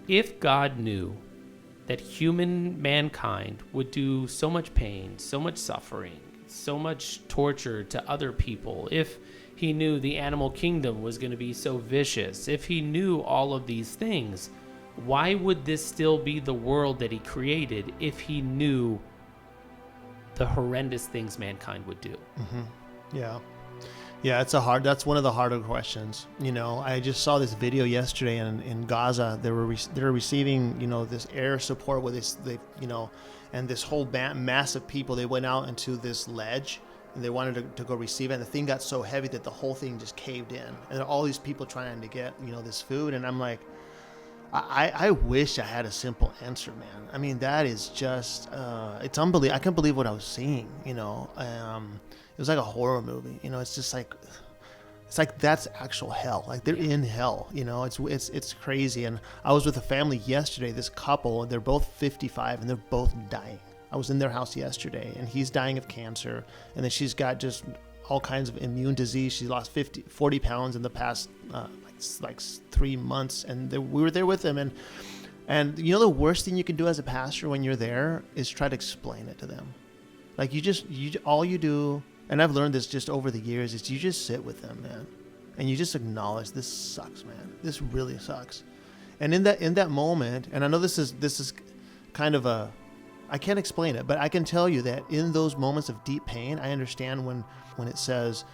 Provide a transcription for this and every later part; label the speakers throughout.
Speaker 1: if God knew that mankind would do so much pain, so much suffering, so much torture to other people, if he knew the animal kingdom was going to be so vicious, if he knew all of these things, why would this still be the world that he created if he knew the horrendous things mankind would do?
Speaker 2: Mm-hmm. Yeah, that's one of the harder questions. I just saw this video yesterday in Gaza. They were receiving, this air support where and this whole mass of people, they went out into this ledge and they wanted to go receive it. And the thing got so heavy that the whole thing just caved in. And all these people trying to get, this food. And I'm like, I wish I had a simple answer, man. I mean, that is just, it's unbelievable. I can't believe what I was seeing, it was like a horror movie, it's just like, it's like that's actual hell. Like they're in hell, it's crazy. And I was with a family yesterday, this couple, and they're both 55 and they're both dying. I was in their house yesterday and he's dying of cancer. And then she's got just all kinds of immune disease. She lost 40 pounds in the past, like 3 months. And we were there with them. And the worst thing you can do as a pastor when you're there is try to explain it to them. Like all you do, and I've learned this just over the years, is you just sit with them, man. And you just acknowledge, this sucks, man. This really sucks. And in that moment, and I know this is kind of I can't explain it, but I can tell you that in those moments of deep pain, I understand when it says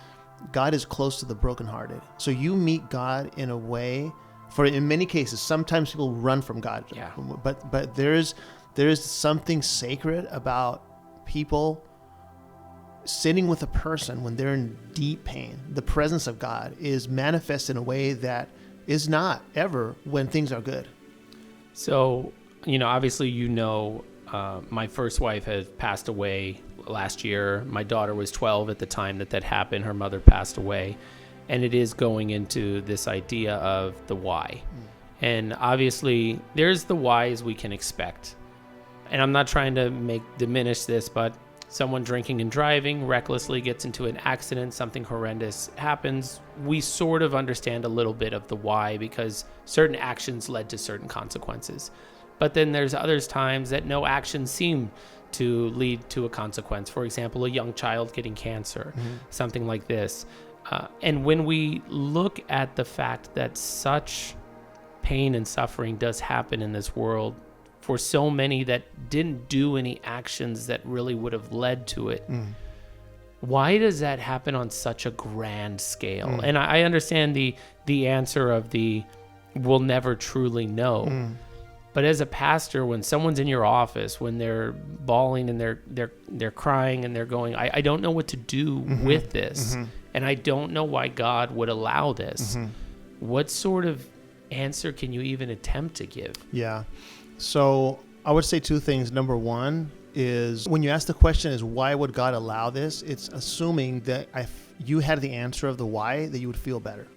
Speaker 2: God is close to the brokenhearted. So you meet God in a way, in many cases, sometimes people run from God.
Speaker 1: Yeah.
Speaker 2: But there's something sacred about people sitting with a person when they're in deep pain. The presence of God is manifest in a way that is not ever when things are good.
Speaker 1: So, obviously, my first wife has passed away last year. My daughter was 12 at the time that happened. Her mother passed away. And it is going into this idea of the why. And obviously, there's the whys we can expect. And I'm not trying to diminish this, but someone drinking and driving recklessly gets into an accident, something horrendous happens. We sort of understand a little bit of the why because certain actions led to certain consequences. But then there's others times that no actions seem to lead to a consequence. For example, a young child getting cancer, something like this. And when we look at the fact that such pain and suffering does happen in this world, for so many that didn't do any actions that really would have led to it. Why does that happen on such a grand scale? And I understand the answer of we'll never truly know. But as a pastor, when someone's in your office, when they're bawling and they're crying and they're going, I don't know what to do with this. And I don't know why God would allow this. What sort of answer can you even attempt to give?
Speaker 2: Yeah. So I would say two things. Number one is when you ask the question is why would God allow this? It's assuming that if you had the answer of the why, that you would feel better.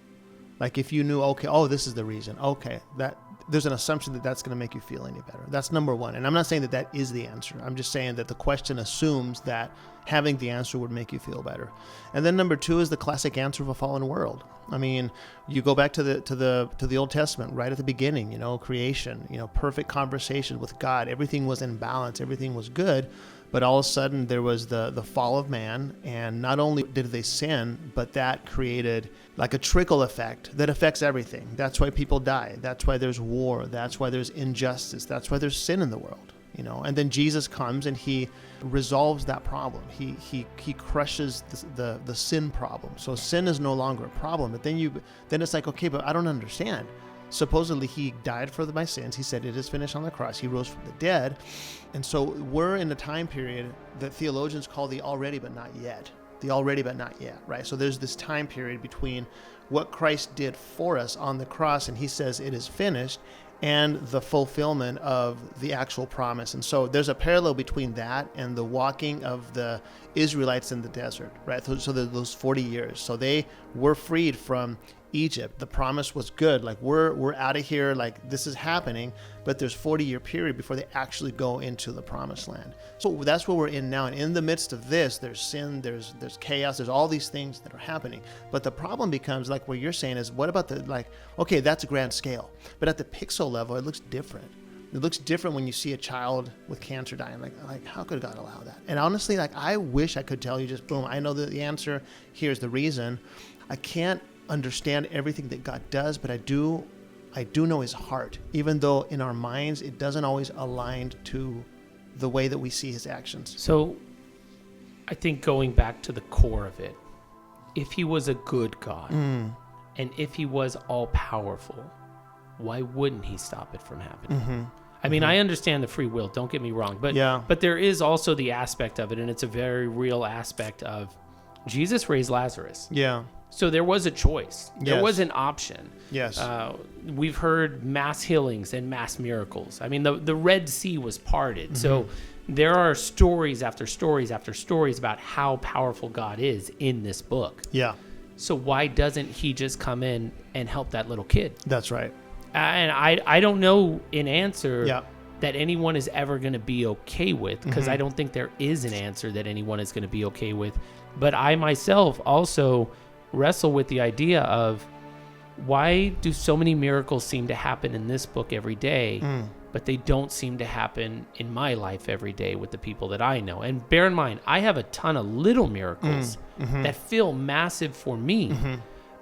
Speaker 2: Like if you knew, okay, this is the reason. Okay, that there's an assumption that that's going to make you feel any better. That's number one. And I'm not saying that is the answer. I'm just saying that the question assumes that having the answer would make you feel better. And then number two is the classic answer of a fallen world. I mean, you go back to the Old Testament, right at the beginning, creation, perfect conversation with God. Everything was in balance. Everything was good. But all of a sudden there was the fall of man. And not only did they sin, but that created like a trickle effect that affects everything. That's why people die. That's why there's war. That's why there's injustice. That's why there's sin in the world. And then Jesus comes and he resolves that problem. He crushes the sin problem. So sin is no longer a problem. But then it's like, okay, but I don't understand. Supposedly he died for my sins. He said it is finished on the cross. He rose from the dead. And so we're in a time period that theologians call the already but not yet. The already but not yet, right? So there's this time period between what Christ did for us on the cross and he says it is finished, and the fulfillment of the actual promise. And so there's a parallel between that and the walking of the Israelites in the desert, right? So those 40 years. So they were freed from Egypt. The promise was good. Like we're out of here. Like this is happening, but there's 40-year period before they actually go into the promised land. So that's what we're in now. And in the midst of this, there's sin, there's chaos, there's all these things that are happening. But the problem becomes like what you're saying is, what about okay, that's a grand scale, but at the pixel level, it looks different. It looks different when you see a child with cancer dying. Like how could God allow that? And honestly, like I wish I could tell you just boom, I know the answer. Here's the reason. I can't understand everything that God does, but I do know his heart, even though in our minds it doesn't always align to the way that we see his actions.
Speaker 1: So I think going back to the core of it, if he was a good God and if he was all powerful, why wouldn't he stop it from happening? I mean, I understand the free will, don't get me wrong, but there is also the aspect of it, and it's a very real aspect of Jesus raised Lazarus.
Speaker 2: Yeah.
Speaker 1: So there was a choice. There
Speaker 2: Yes.
Speaker 1: was an option.
Speaker 2: Yes.
Speaker 1: We've heard mass healings and mass miracles. I mean, the Red Sea was parted. So there are stories after stories after stories about how powerful God is in this book.
Speaker 2: Yeah.
Speaker 1: So why doesn't he just come in and help that little kid?
Speaker 2: That's right.
Speaker 1: And I don't know an answer
Speaker 2: Yeah.
Speaker 1: that anyone is ever going to be okay with, because I don't think there is an answer that anyone is going to be okay with. But I myself also wrestle with the idea of, why do so many miracles seem to happen in this book every day, but they don't seem to happen in my life every day with the people that I know? And bear in mind, I have a ton of little miracles that feel massive for me.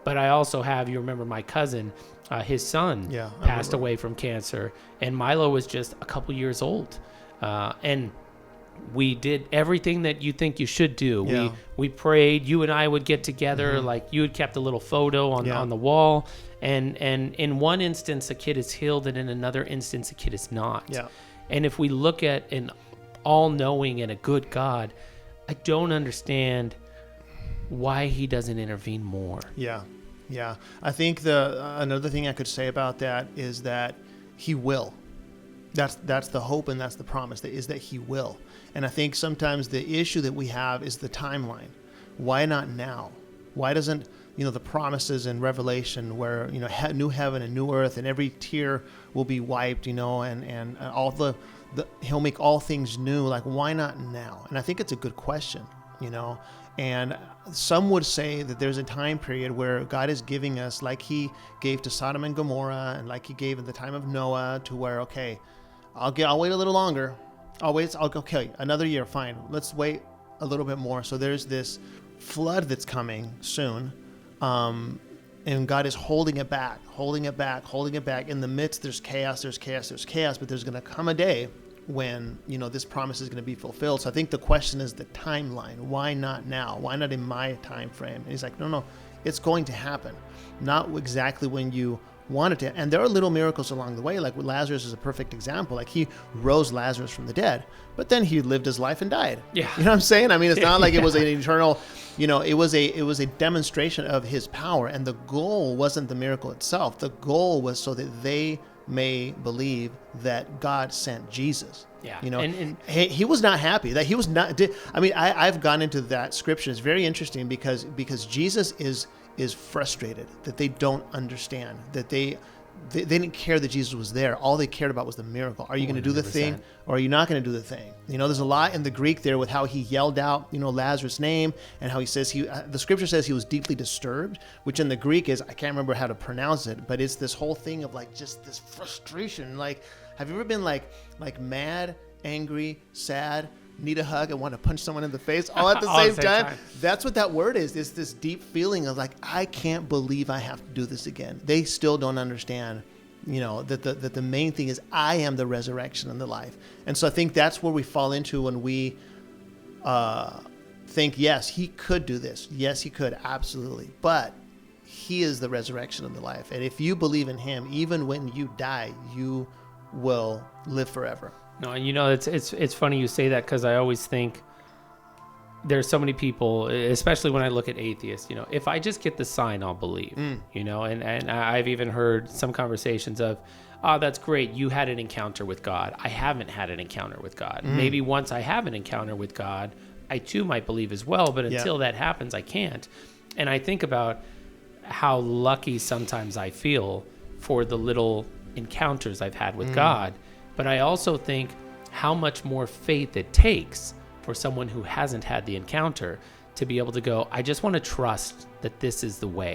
Speaker 1: But I also have, you remember my cousin, his son passed away from cancer, and Milo was just a couple years old. And we did everything that you think you should do.
Speaker 2: Yeah.
Speaker 1: We prayed. You and I would get together. Like you had kept a little photo on the wall. And in one instance, a kid is healed, and in another instance, a kid is not.
Speaker 2: Yeah.
Speaker 1: And if we look at an all-knowing and a good God, I don't understand why he doesn't intervene more.
Speaker 2: Yeah. Yeah. I think another thing I could say about that is that he will. That's the hope, and that's the promise, that he will. And I think sometimes the issue that we have is the timeline. Why not now? Why doesn't, the promises in Revelation where, new heaven and new earth and every tear will be wiped, and all the he'll make all things new. Like, why not now? And I think it's a good question, and some would say that there's a time period where God is giving us, like he gave to Sodom and Gomorrah, and like he gave in the time of Noah, to where, okay, I'll wait a little longer. Okay, another year, fine. Let's wait a little bit more. So there's this flood that's coming soon, and God is holding it back. In the midst, there's chaos, but there's going to come a day when, this promise is going to be fulfilled. So I think the question is the timeline. Why not now? Why not in my time frame? And he's like, no, it's going to happen. Not exactly when you wanted to. And there are little miracles along the way. Like Lazarus is a perfect example. Like he rose Lazarus from the dead, but then he lived his life and died.
Speaker 1: Yeah.
Speaker 2: You know what I'm saying? I mean, it's not like it was an eternal, it was a demonstration of his power. And the goal wasn't the miracle itself. The goal was so that they may believe that God sent Jesus.
Speaker 1: Yeah.
Speaker 2: And he was not happy that he was not. I've gone into that scripture. It's very interesting because Jesus is frustrated that they don't understand, that they didn't care that Jesus was there. All they cared about was the miracle. Are you going to do the thing, or are you not going to do the thing? There's a lot in the Greek there with how he yelled out, Lazarus' name, and how he says the scripture says he was deeply disturbed, which in the Greek is, I can't remember how to pronounce it, but it's this whole thing of like just this frustration. Like, have you ever been like mad, angry, sad, need a hug, and want to punch someone in the face all at the same time? That's what that word is. It's this deep feeling of like, I can't believe I have to do this again. They still don't understand, that the main thing is I am the resurrection and the life. And so I think that's where we fall into when we think, yes, he could do this. Yes, he could. Absolutely. But he is the resurrection and the life. And if you believe in him, even when you die, you will live forever.
Speaker 1: No, and it's funny you say that, because I always think there's so many people, especially when I look at atheists, if I just get the sign, I'll believe, and I've even heard some conversations of, oh, that's great, you had an encounter with God. I haven't had an encounter with God. Maybe once I have an encounter with God, I too might believe as well, but until that happens, I can't. And I think about how lucky sometimes I feel for the little encounters I've had with God. But I also think how much more faith it takes for someone who hasn't had the encounter to be able to go, I just want to trust that this is the way.